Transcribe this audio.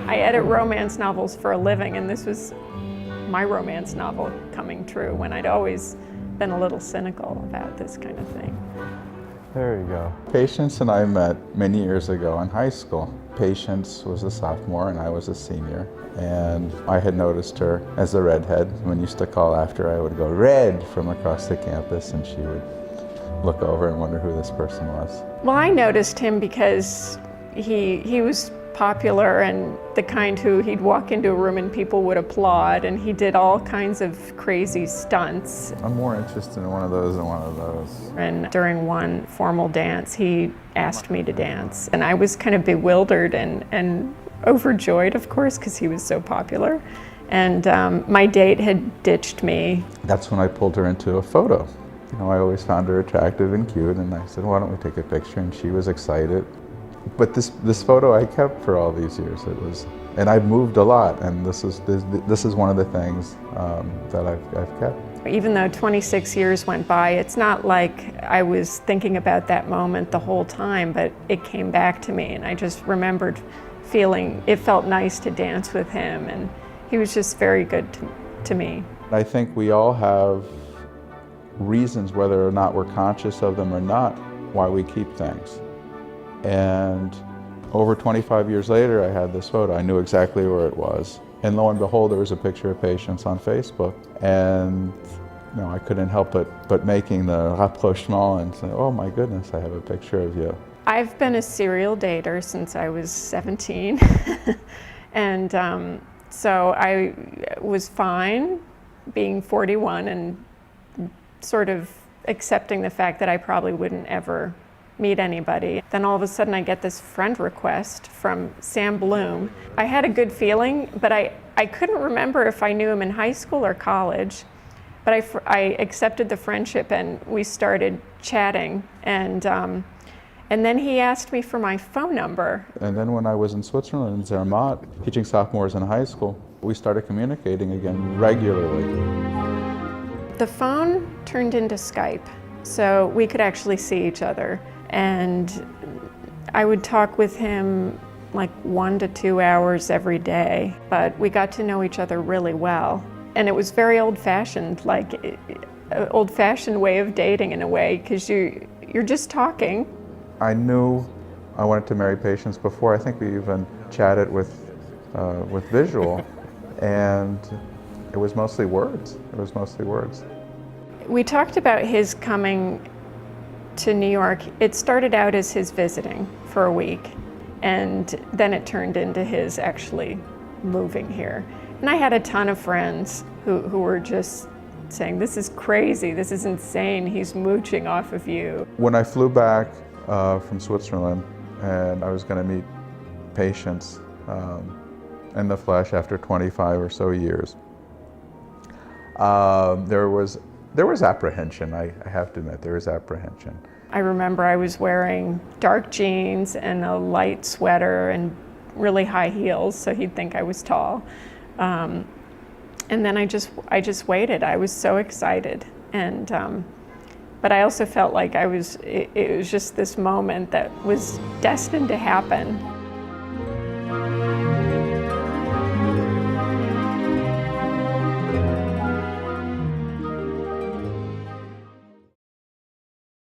I edit romance novels for a living, and this was my romance novel coming true when I'd always been a little cynical about this kind of thing. There you go. Patience and I met many years ago in high school. Patience was a sophomore and I was a senior. And I had noticed her as a redhead. When I used to call after, I would go, "Red," from across the campus, and she would look over and wonder who this person was. Well, I noticed him because he was popular and the kind who he'd walk into a room and people would applaud, and he did all kinds of crazy stunts. I'm more interested in one of those than one of those. And during one formal dance, he asked me to dance, and I was kind of bewildered and overjoyed, of course, because he was so popular. And my date had ditched me. That's when I pulled her into a photo. You know, I always found her attractive and cute, and I said, "Why don't we take a picture?" And she was excited. But this photo I kept for all these years. And I've moved a lot, and this is one of the things that I've kept. Even though 26 years went by, it's not like I was thinking about that moment the whole time, but it came back to me, and I just remembered feeling it felt nice to dance with him, and he was just very good to me. I think we all have reasons, whether or not we're conscious of them or not, why we keep things. And over 25 years later, I had this photo. I knew exactly where it was. And lo and behold, there was a picture of Patience on Facebook. And you know, I couldn't help but making the rapprochement and say, "Oh my goodness, I have a picture of you." I've been a serial dater since I was 17. And so I was fine being 41 and sort of accepting the fact that I probably wouldn't ever meet anybody. Then all of a sudden I get this friend request from Sam Bloom. I had a good feeling, but I couldn't remember if I knew him in high school or college. But I accepted the friendship and we started chatting. And then he asked me for my phone number. And then when I was in Switzerland, in Zermatt, teaching sophomores in high school, we started communicating again regularly. The phone turned into Skype, so we could actually see each other. And I would talk with him like 1 to 2 hours every day, but we got to know each other really well. And it was very old-fashioned, like an old-fashioned way of dating in a way, because you're just talking. I knew I wanted to marry Patience before. I think we even chatted with visual, and it was mostly words. It was mostly words. We talked about his coming to New York. It started out as his visiting for a week, and then it turned into his actually moving here. And I had a ton of friends who were just saying, "This is crazy, this is insane, he's mooching off of you." When I flew back from Switzerland and I was going to meet Patience in the flesh after 25 or so years, there was apprehension. I have to admit, there was apprehension. I remember I was wearing dark jeans and a light sweater and really high heels, so he'd think I was tall. And then I just waited. I was so excited, and but I also felt like it was just this moment that was destined to happen.